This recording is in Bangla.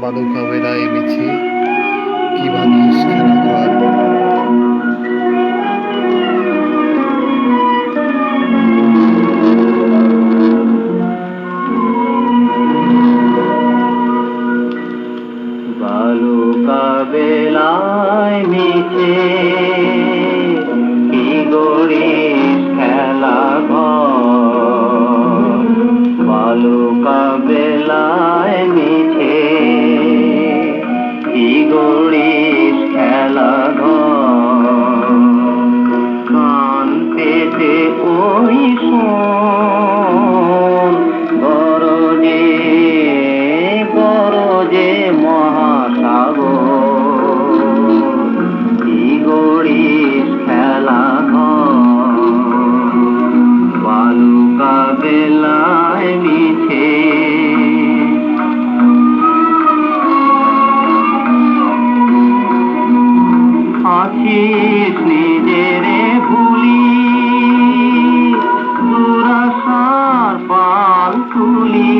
বালুকা বেলায় মিছে কি বাঁধিস খেলা কর। বালুকা বেলায় মিছে কি গড়িস খেলা ঘর। বালুকা বেলায় মিছে কি গড়িস খেলা ঘর। কান পেতে ওই শোন গরজে গরজে মহাসাগর। কি গড়িস খেলা ঘর। বালুকা বেলায় মিছে আছিস নিজেরে ভুলি দুরাশার পাল তুলি।